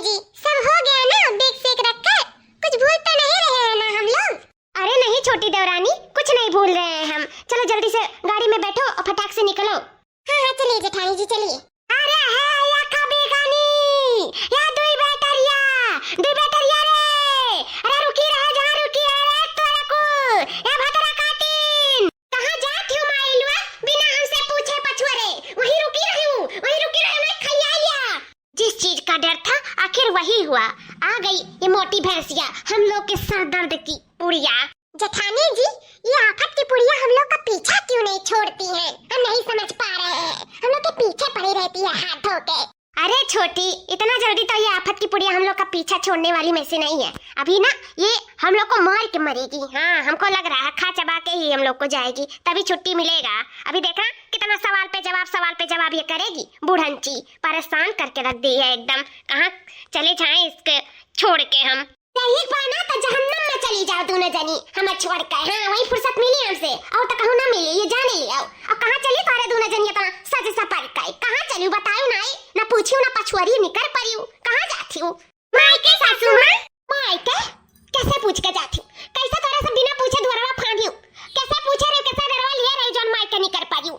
जी सब हो गया ना देख सेक रख कर? कुछ भूल तो नहीं रहे हैं ना हम लोग? अरे नहीं छोटी देवरानी, कुछ नहीं भूल रहे हैं हम। चलो जल्दी से गाड़ी में बैठो और फटाक से निकलो। हाँ हाँ चलिए जेठानी जी चलिए। अरे है या कबीगानी या दुई बैटरिया रे। अरे रुकी रहे जहां रुकी है रे तोरा को। ए भतरा काटिन कहां जात हो माइलवा बिना हमसे पूछे पछुरे? वहीं रुकी रही मैं खैया लिया। जिस चीज का डर था आखिर वही हुआ। आ गई ये मोटी भैंसिया हम लोग के सर दर्द की पुड़िया। जेठानी जी ये आफत की पुड़िया हम लोग का पीछा क्यों नहीं छोड़ती हैं? हम नहीं समझ पा रहे हैं। हम लोग के पीछे पड़ी रहती है हाथ धो के। अरे छोटी, इतना जल्दी तो ये आफत की पुड़िया हम लोग का पीछा छोड़ने वाली में से नहीं है। अभी ना ये हम लोग को मार के मरेगी। हाँ हमको लग रहा है खा चबा के ही हम लोग को जाएगी, तभी छुट्टी मिलेगा। अभी देखना कितना सवाल पे जवाब ये करेगी। बूढ़ंची परेशान करके रख दी है एकदम। कहाँ चले जाएं इसके छोड़ के हम? सही पाना तो जहन्नम में चली जाओ दोनों जनी हमें छोड़ कर। हाँ वही फुर्सत मिली हमसे और तो कहूँ ना मिली, ये जाने ले आओ। अब कहाँ चली तारे दोनों जनी इतना सज सपर का? कहाँ चली बताओ ना पूछियो ना पछुआरी निकर परियो। कहाँ जाती हूँ? मायके सासू माँ। मायके कैसे पूछ के जाती हूँ? कैसे तारे सब बिना पूछे द्वारा फांदियो? कैसे पूछे रे कैसे गरवा लिया रे जोन मायके निकर परियो?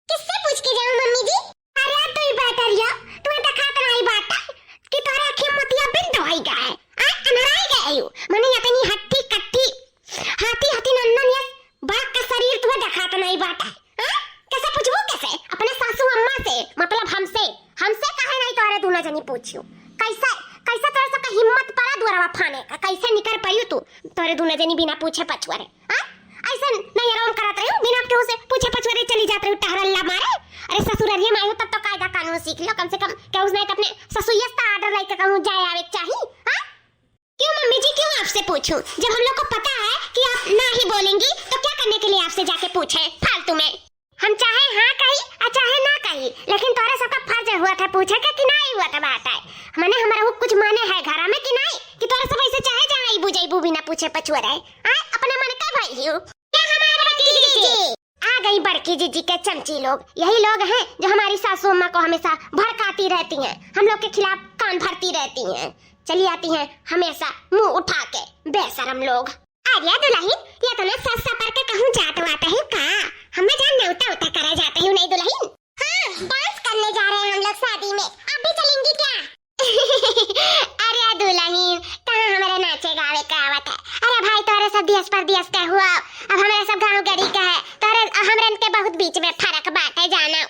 किससे पूछ के जाऊँ मम्मी जी? अरे तू बैटरिया तुम्हें तो खात नहीं बात कि तोरे आँखें मोतिया बिंद होई गए। अनराई गए मने इतनी हट्टी कट्टी हाथी नंदन ये बाघ का शरीर तुम्हें दिखात नहीं बाटा। कैसे पूछबो? कैसे अपने सासू अम्मा से मतलब हमसे काहे नहीं तोरे दोनों जनी पूछियो? कैसे तोरे सबका हिम्मत पड़ा द्वारा फाने का? कैसे निकर पाइयो तू तोरे दोनों जनी बिना पूछे पछुरे? ऐसा नहीं आराम करत रही बिना केहू से पूछे पछुरे चली जात रही टहरल्ला मारे। अरे ससुररिया में आयो तब तो कायदा कानून सीख लियो कम से कम। केहू नहीं तो अपने ससुरिया से आर्डर लेके कहूं जाए आवे चाहिए। क्यों मम्मी जी क्यों आपसे पूछूं? जब हम लोग को पता है कि आप ना ही बोलेंगी तो क्या करने के लिए आपसे जाके पूछे फालतू में? हम चाहे हाँ कही और चाहे ना कही, लेकिन तोरा सबका फर्ज हुआ था पूछे कि नहीं हुआ था बात है। मैंने हमारा कुछ माने है घर में कि नहीं कि तोरा सब ऐसे चाहे जाए बुझाई बिना पूछे पछुआ रहे? अपने मन का भाई हो क्या? हमारे बड़की जीजी आ गई, बड़की जीजी के चमची लोग। यही लोग हैं जो हमारी सासू अम्मा को हमेशा भड़काती रहती हैं, हम लोग के खिलाफ कान भरती रहती हैं, चली आती हैं हमेशा मुंह उठा के बेशरम लोग। अरे दुल्हन ये तो मैं सस पर के कहूं जात वाता है का? हमें जान नौता उता करा जाते हो नहीं दुल्हन? हाँ डांस करने जा रहे हैं हम लोग शादी में, आप भी चलेंगी क्या? अरे दुल्हन कहाँ हमारे नाचे गावे का आवत है? अरे भाई तोरे सब दियस पर दियस का हुआ, अब हमारे सब गांव गड़ी का है, तोरे हमरे के बहुत बीच में फर्क बात है जाना।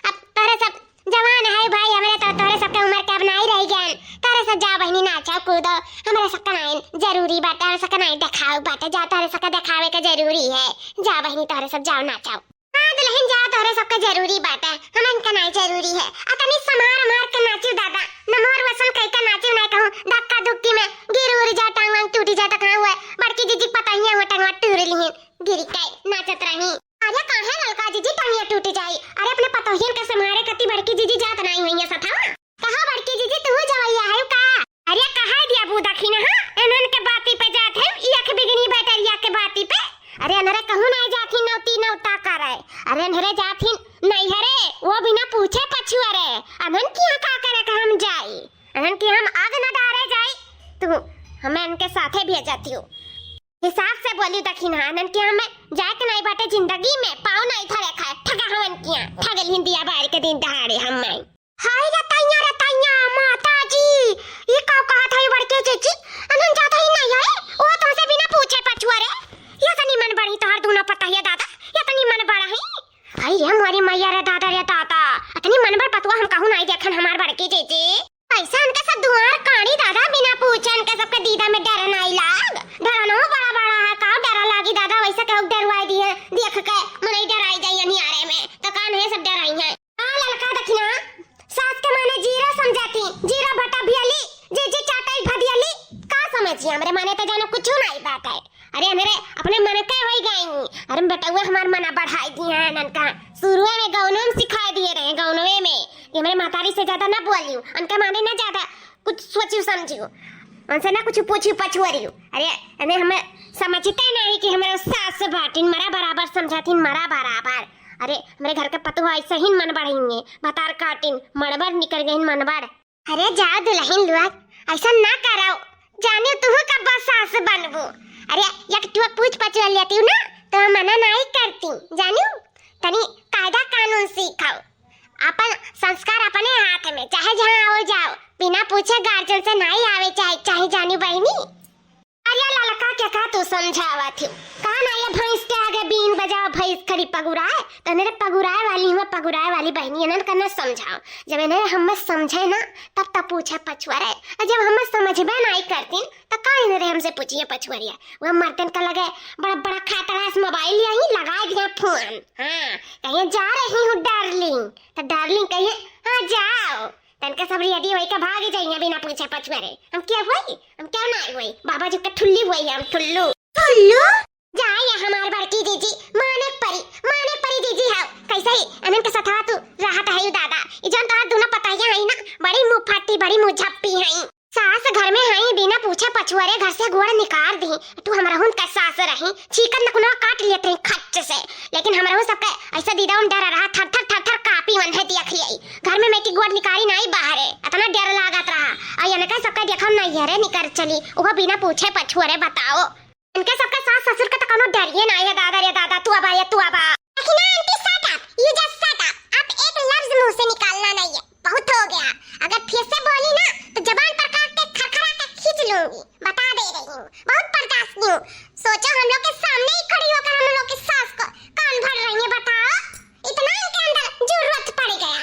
अब तोरे सब जवान है भाई, हमारे तो तोरे सबके उम्र के अब नहीं रह गए। तोरे सब जा बहनी नाचो कूदो, हमारे सबका नहीं जरूरी बात है, सबका नहीं दिखाओ बात है, जा तोरे सबका दिखावे का जरूरी है। जा बहनी तोरे सब जाओ नाचो। हाँ दुल्हन जा तोरे सबका जरूरी बात है, हमन का नहीं जरूरी है। अतनी समार के नाचो दादा, नमोर वसन कह के नाचो ना कहूं धक्का धुक्की में गिर उड़ जा टांग वांग टूटी जा तो कहां हुआ? बड़की जीजी पता ही है वो टांग टूट ली गिरी के नाचत रही। अरे कहां लड़का जीजी टांगिया टूट जाई? अरे अपने पतोहियन के समारे कति बड़की जीजी जात नहीं हुई है सथा। कहां बड़की जीजी तू जवैया है का? अरे कहां दिया बू दखिन? हां एनन के बाती पे जात है एक बिगनी बैटरिया के बाती पे। अरे अनरे कहूं नहीं जाथी नौती नौता करे। अरे अनरे जाथी नहीं हरे वो बिना पूछे पछुआ रे। अनन की का करे का हम जाई? अनन की हम आग न डारे जाई तू हमें इनके साथे भेज जाती हो। हिसाब से बोली दखिन आनन की हमें जाए के नहीं बाटे जिंदगी में पाव नहीं था रखा ठगा हवन किया ठगल हिंदिया बाहर के दिन दहाड़े हम नहीं। हाय रतैया माता जी ये का कहा था ये बड़के चाची अनन जाता ही नहीं है वो तो से बिना पूछे पछुआ रे। ये तनी मन बड़ी तोहर दूना पता है दादा, ये तनी मन बड़ा है। हाय रे हमारी मैया रे दादा इतनी मन बड़ पतुआ हम कहूं नहीं देखन हमार बड़के चाची ऐसा उनका सब दुआर काड़ी दादा बिना पूछे उनका सबका दीदा में डर नहीं लाग। डरनो बड़ा है का डर लागी दादा वैसा कहू डरवाई दिए देख के मने डराई जाई नियारे में तो कान है सब डराई है। ललका दखिना सास के माने जीरा समझाती जीरा भटा भियली जी चाटाई भदियली का समझी हमरे माने तो जानो कुछ नहीं बात है। अरे मेरे अपने मन के होई गई। अरे बेटा हमार मना बढ़ाई दिए हैं ननका शुरू में गौनों में सिखा दिए रहे गौनों में कि मेरे मातारी से ज्यादा ना बोलियो उनके माने ना ज्यादा कुछ सोचियो समझियो उनसे ना कुछ पूछियो पछुआरियो। अरे हमें समझते नहीं कि हमारे सास से बाटिन मरा बराबर समझातीन मरा बराबर। अरे मेरे घर के पतुआ ऐसे ही मन बढ़ेंगे बतार काटिन मनबर निकल गई मनबर। अरे जा दुल्हन लोग, ऐसा ना करो, जाने तुम कब बस सास बनबो। अरे एक टुआ पूछ पचवा लेती हूँ ना तो मना नहीं करती, जानू तनी कायदा कानून सीखो। अपन संस्कार अपने हाथ में, चाहे जहाँ आओ जाओ बिना पूछे गार्जियन से नहीं आवे, चाहे जानी बहनी। अरे ललका क्या का तू समझावा थी, कहा ना ये भैंस के आगे बीन बजाओ, भैंस खड़ी पगुराए तो मेरे पगुराए वाली हुआ, पगुराए वाली बहनी इन्हें करना समझाओ। जब इन्हें हम समझे ना तब पूछे पछुआरे, और जब हम समझबे नहीं करती तो का इन्हें हमसे पूछिए पछुआरिया। वह मर्दन का लगे बड़ा बड़ा खातरास मोबाइल यही लगा दिया फोन, हाँ कहीं जा रही हूँ डार्लिंग, तो डार्लिंग कहिए हाँ जाओ, तनका सब रेडी होई का भाग जाइए बिना पूछे पछुआरे। हम क्या हुई, हम क्या ना हुई, बाबा जी का ठुल्ली हुई, हम ठुल्लू ठुल्लू जाए हमार बड़की जीजी माने परी जीजी है कैसे ही अनन के साथ तू राहत है दादा। ई जन तोहर दोनों पताइया है ना, बड़ी मुंह फाटी बड़ी मुंह झप्पी है, सास घर में है बिना पूछे पछुआरे घर से गोड़ निकाल दी। तू हमरा हुन का सास रही चीकन न कुनो काट लिए थे खच्च से, लेकिन हमरा हुन सबके ऐसा दीदा उन डर रहा, थर थर कापी मन है देख लिया घर में मेटी गोड़ निकाली नहीं बाहर, इतना डर लागत रहा। आई अनका सबका देखम नहीं हरे निकर चली वो बिना पूछे पछुआरे। बताओ इनके सबका सास ससुर का तो कोनो डरिए नहीं है दादा रे दादा, तू अब तू अब लेकिन aunty shut up, you just shut up, अब एक लफ्ज मुंह से निकालना नहीं है, बहुत हो गया। अगर फिर से बोली ना तो जबान पर काट के खरखरा के खींच लूंगी, बता दे रही हूँ, बहुत बर्दाश्त नहीं हूँ। सोचो हम लोग के सामने ही खड़ी होकर हम लोग की सास को कान भर रही है, बताओ इतना इनके अंदर जरूरत पड़ गया।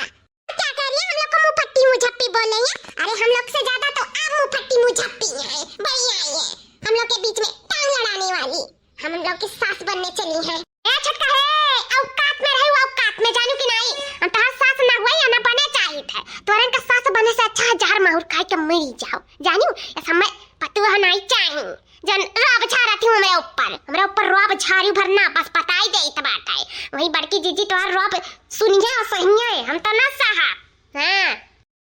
क्या कह रही है, हम लोग को मुंह फट्टी मुंह झप्पी बोलेंगे? अरे हम लोग से ज्यादा तो आप मुंह फट्टी मुंह झप्पी है, बढ़िया है हम लोग के बीच में टांग लड़ाने वाली, हम लोग की सास बनने चली है। ए छटका है औकात में रही, औकात में जानू कि नहीं, हम तोहर सास ना हुई या ना बने चाहिए थे, तोरन का सास बने से अच्छा हजार माहुर खाए के मरी जाओ, जानू ये समय पतुआ नहीं चाहिए जन रब झारा थी हमरा ऊपर रब झारी भरना बस पताई दे त बाटा है। वही बड़की जीजी तोहर रब सुनिया सहिया हम तो ना सहा। हां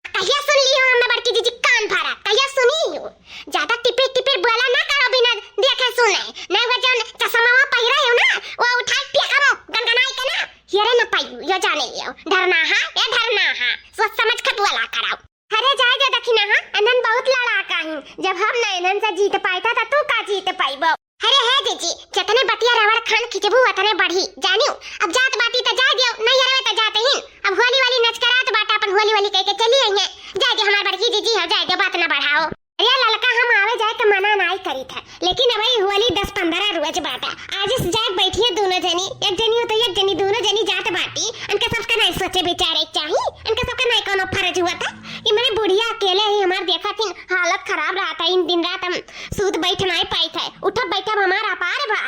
कहिया सुन ली हो हमने बड़की जीजी कान भरा, कहिया सुनी हो, ज्यादा टिपे टिपे बोला ना करो बिना देखे सुने, नहीं वो जन चश्मा पहिरा हो ना वो उठा के हम गनगनाई के ना हेरे ना पाई यो जाने लियो, डरना है ये डरना है, सोच समझ के बोला कराओ। अरे जाए जा दखिना हां अनन बहुत लड़ाका हूं, जब हम नैनन से जीत पाईता त तू का जीत पाईबो। अरे है जीजी जतने बतिया रवड़ खान खिचबू उतने बढ़ी, जानियो अब जात बाती त जा दियो, नहीं हरवे त जाते ही अब होली वाली नच करात बाटा अपन होली वाली कह के चली आई है, जा दे हमार बड़की जीजी हो, जाए दे बात ना बढ़ाओ। अरे ललका हम आवे जाए तो मना नहीं करी था, लेकिन अब होली 10-15 रोज बाटा, आज इस जाए बैठिए दोनों जनी, एक जनी हो तो एक जनी दोनों जनी जात बाटी, इनका सबका नहीं सोचे बेचारे चाहिए, इनका सबका नहीं कोनो फर्ज हुआ था कि मैंने बुढ़िया अकेले ही हमार देखा थी हालत खराब रहा था, इन दिन रात हम सूत बैठ नहीं पाई थे, उठब बैठब हमारा अपार बा,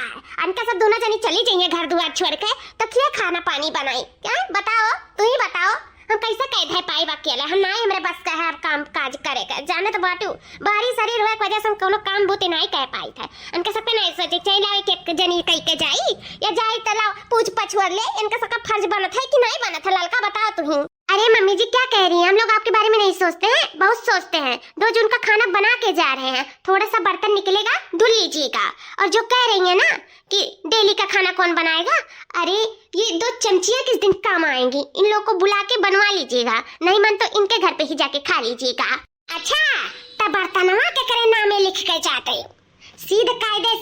इनका सब दोनों जनी चली जाइए घर दुआर छोड़ के, तो क्या खाना पानी बनाई क्या बताओ, तू ही बताओ हम कैसे कैद है पाई अकेले, हम नहीं हमारे बस का है काम काज करेगा, जाने तो बाटू बाहरी शरीर हुआ वजह से हम कोनो काम बूते नहीं कह पाई थे, इनके सबके नहीं सोचे चला के जनी कह के जाई या जाई तला पूछ पछुआर ले, इनका सबका फर्ज बनत है कि नहीं बनत है, ललका बताओ तू ही। अरे मम्मी जी क्या कह रही हैं, हम लोग आपके बारे में नहीं सोचते हैं, बहुत सोचते हैं, 2 जून का खाना बना के जा रहे हैं, थोड़ा सा बर्तन निकलेगा धुल लीजिएगा, और जो कह रही है ना कि डेली का खाना कौन बनाएगा, अरे ये 2 चमचियां किस दिन काम आएंगी, इन लोग को बुला के बनवा लीजिएगा, नहीं मन तो इनके घर पे ही जाके खा लीजिएगा। अच्छा तब बर्तनवा के करे नामे लिख के जाते हो, सीधे कायदे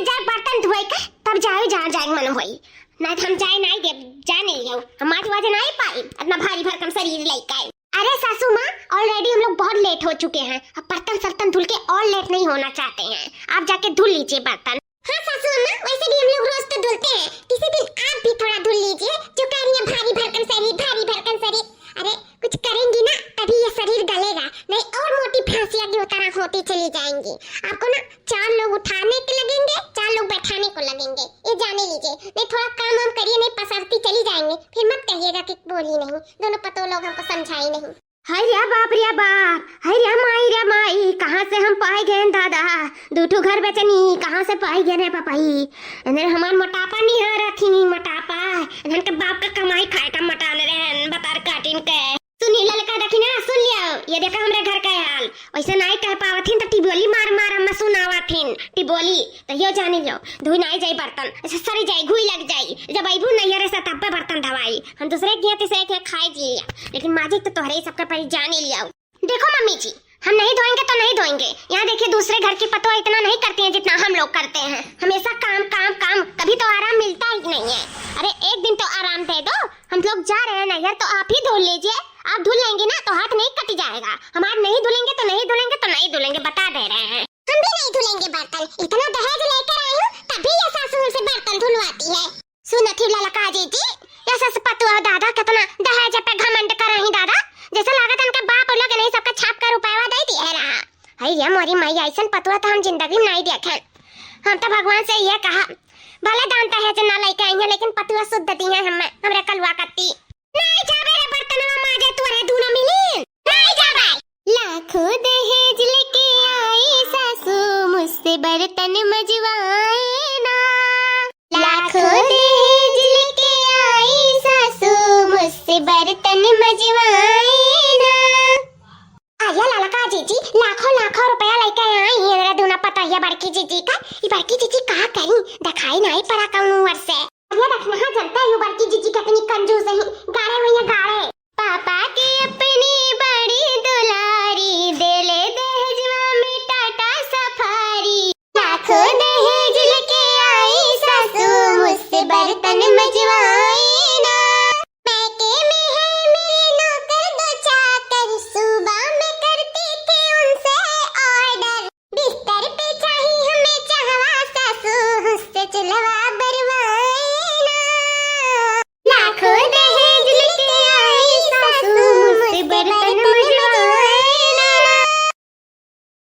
जाए बर्तन धोए के तब जाए जहाँ जाए मन होई, ना हम जाए नहीं दे जाने लियो, हम आज वजह नहीं पाई अपना भारी भरकम शरीर लेके। अरे सासू माँ ऑलरेडी हम लोग बहुत लेट हो चुके हैं, अब बर्तन धुल के और लेट नहीं होना चाहते हैं, आप जाके धुल लीजिए बर्तन। हाँ सासू अम्मा वैसे भी हम लोग रोज तो धुलते हैं, किसी दिन आप भी थोड़ा धुल लीजिए, जो कह रही है भारी भरकम शरीर, अरे कुछ करेंगी ना तभी ये शरीर गलेगा, नहीं और मोटी फांसियां की तरह होती चली जाएंगी, आपको ना 4 लोग उठाने के लगेंगे, 4 लोग बैठाने को लगेंगे, ये जाने लीजिए, नहीं थोड़ा काम हम करिए, नहीं पसरती चली जाएंगे, फिर मत कहिएगा कि बोली नहीं, दोनों पतो लोग हमको समझाई नहीं। हाय रे बाप, हाय रे माई, कहाँ से हम पाए गए दादा, 2 घर बेचनी कहाँ से पाए गए रे पापाई, हमार मोटापा नहीं आ रहा थी, मोटापा इनके बाप का कमाई खाए का मटाने रहे बतार काटिन के। सुनी ललका देखी ना सुन लिया, ये देखा हमरे घर का हाल, वैसे नहीं कह पावथिन तो टिबोली मार अम्मा सुनावथिन, टिबोली तो यो जानी लो धुई नहीं जाई बर्तन, ऐसे सरी जाई घुई लग जाई, जब आईबू नहीं रे से तब बर्तन धवाई, हम दूसरे के से खाए जी, लेकिन माजी तो तोहरे सबका परी जाने लिया, देखो मम्मी जी, हम नहीं धोएंगे तो नहीं धोएंगे। यहाँ देखिए दूसरे घर की पतों इतना नहीं करती हैं जितना हम लोग करते हैं। हमेशा काम काम काम, कभी तो आराम मिलता ही नहीं है। अरे एक दिन तो आराम दे दो। हम लोग जा रहे हैं नैहर तो आप ही धो लीजिए। आप धुल लेंगे ना तो हाथ नहीं कट जाएगा। हम आज नहीं धुलेंगे तो नहीं धुलेंगे तो नहीं धुलेंगे, बता दे रहे हैं। हम भी नहीं धुलेंगे बर्तन। इतना दहेज लेकर आई हूँ तभी ये सासू से बर्तन धुलवाती है। सुन थी ललका जी, ये सस पतुआ दादा कितना दहेज पे घमंड कर रही दादा। जैसे लागत उनके बाप लोग नहीं सबका छाप कर रुपया दे दिए रहा। हई ये मोरी माई ऐसन पतुआ तो हम जिंदगी में नहीं देखे। हम तो भगवान से ये कहा भले दानता है ना लेके आई है, लेकिन पतुआ शुद्ध दी है हमें हमरे कलवा कत्ती। नहीं जाबे रे बर्तनवा माजे तुरे दूना मिली। नहीं जाबे। लाखों दहेज लेके आई सासू मुझसे बर्तन मजवाए ना। लाखों दहेज लेके आई सासू मुझसे बर्तन मजवाए ना। आया ललका जीजी लाखों लाखों रुपया लेके आई है मेरा दूना पता है बड़की जीजी का। ये बड़की जीजी कहा करी दिखाई नहीं पड़ा कहूं वर से। ये देखना हाँ जनता है बड़की जीजी कितनी कंजूस है। गाड़े भैया गाड़े। पापा की अपनी बड़ी दुलारी देले दहेजवा में टाटा सफारी। लाखों दहेज लेके आई सासू मुझसे बर्तन मजवा